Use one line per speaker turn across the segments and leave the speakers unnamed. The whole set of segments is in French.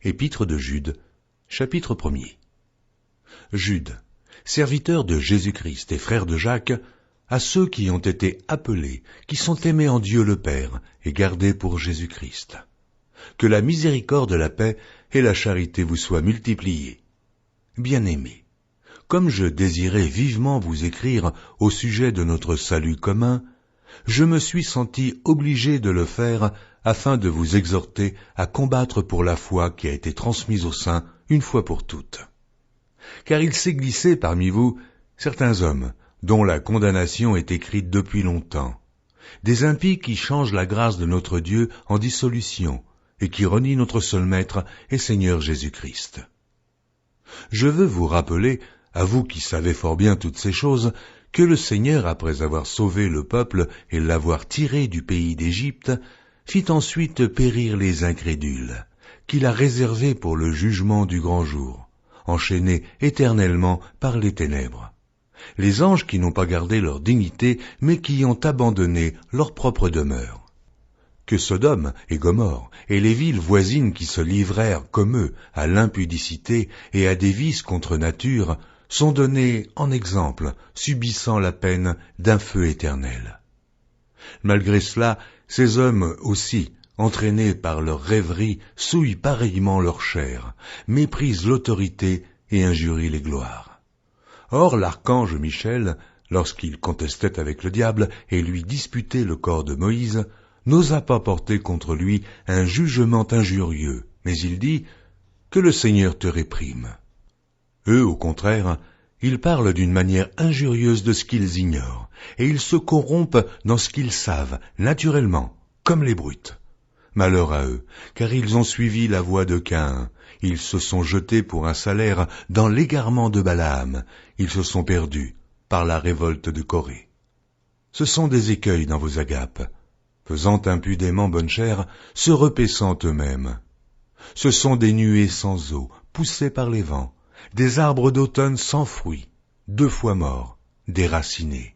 Épître de Jude, chapitre 1er. Jude, serviteur de Jésus-Christ et frère de Jacques, à ceux qui ont été appelés, qui sont aimés en Dieu le Père et gardés pour Jésus-Christ. Que la miséricorde, la paix et la charité vous soient multipliées. Bien-aimés, comme je désirais vivement vous écrire au sujet de notre salut commun, je me suis senti obligé de le faire afin de vous exhorter à combattre pour la foi qui a été transmise aux saints une fois pour toutes. Car il s'est glissé parmi vous certains hommes dont la condamnation est écrite depuis longtemps, des impies qui changent la grâce de notre Dieu en dissolution et qui renient notre seul Maître et Seigneur Jésus-Christ. Je veux vous rappeler, à vous qui savez fort bien toutes ces choses, que le Seigneur, après avoir sauvé le peuple et l'avoir tiré du pays d'Égypte, fit ensuite périr les incrédules, qu'il a réservés pour le jugement du grand jour, enchaînés éternellement par les ténèbres. Les anges qui n'ont pas gardé leur dignité, mais qui ont abandonné leur propre demeure. Que Sodome et Gomorrhe et les villes voisines qui se livrèrent comme eux à l'impudicité et à des vices contre nature sont donnés en exemple, subissant la peine d'un feu éternel. Malgré cela, ces hommes aussi, entraînés par leur rêverie, souillent pareillement leur chair, méprisent l'autorité et injurient les gloires. Or l'archange Michel, lorsqu'il contestait avec le diable et lui disputait le corps de Moïse, n'osa pas porter contre lui un jugement injurieux, mais il dit « Que le Seigneur te réprime ». Eux, au contraire, ils parlent d'une manière injurieuse de ce qu'ils ignorent, et ils se corrompent dans ce qu'ils savent, naturellement, comme les brutes. Malheur à eux, car ils ont suivi la voie de Caïn, ils se sont jetés pour un salaire dans l'égarement de Balaam, ils se sont perdus par la révolte de Corée. Ce sont des écueils dans vos agapes, faisant impudemment bonne chère, se repaissant eux-mêmes. Ce sont des nuées sans eau, poussées par les vents, des arbres d'automne sans fruits, 2 fois morts, déracinés,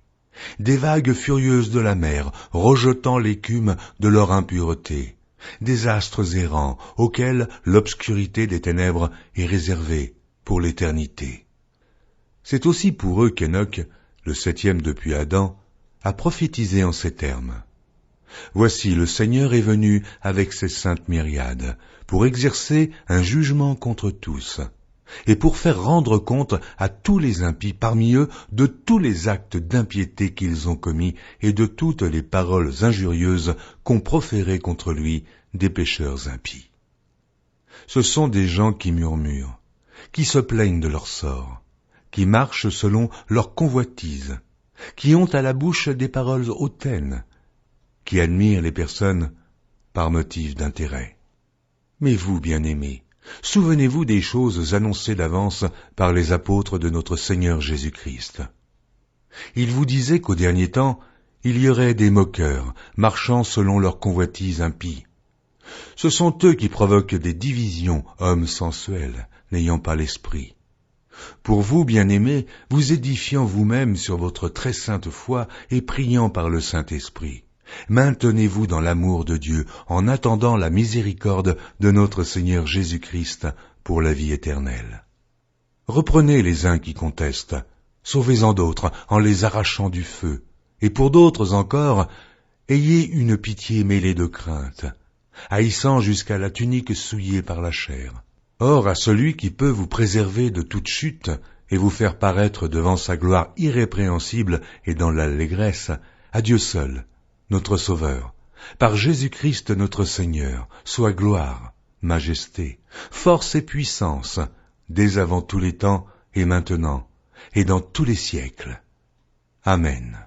des vagues furieuses de la mer, rejetant l'écume de leur impureté, des astres errants auxquels l'obscurité des ténèbres est réservée pour l'éternité. C'est aussi pour eux qu'Enoch, le 7e depuis Adam, a prophétisé en ces termes. Voici, le Seigneur est venu avec ses saintes myriades, pour exercer un jugement contre tous, et pour faire rendre compte à tous les impies parmi eux de tous les actes d'impiété qu'ils ont commis et de toutes les paroles injurieuses qu'ont proférées contre lui des pécheurs impies. Ce sont des gens qui murmurent, qui se plaignent de leur sort, qui marchent selon leur convoitise, qui ont à la bouche des paroles hautaines, qui admirent les personnes par motif d'intérêt. Mais vous, bien-aimés, souvenez-vous des choses annoncées d'avance par les apôtres de notre Seigneur Jésus-Christ. Ils vous disaient qu'au dernier temps, il y aurait des moqueurs, marchant selon leur convoitise impie. Ce sont eux qui provoquent des divisions, hommes sensuels, n'ayant pas l'esprit. Pour vous, bien-aimés, vous édifiant vous-même sur votre très sainte foi et priant par le Saint-Esprit, maintenez-vous dans l'amour de Dieu en attendant la miséricorde de notre Seigneur Jésus-Christ pour la vie éternelle. Reprenez les uns qui contestent, sauvez-en d'autres en les arrachant du feu, et pour d'autres encore, ayez une pitié mêlée de crainte, haïssant jusqu'à la tunique souillée par la chair. Or, à celui qui peut vous préserver de toute chute et vous faire paraître devant sa gloire irrépréhensible et dans l'allégresse, à Dieu seul, notre Sauveur, par Jésus-Christ notre Seigneur, soit gloire, majesté, force et puissance, dès avant tous les temps et maintenant, et dans tous les siècles. Amen.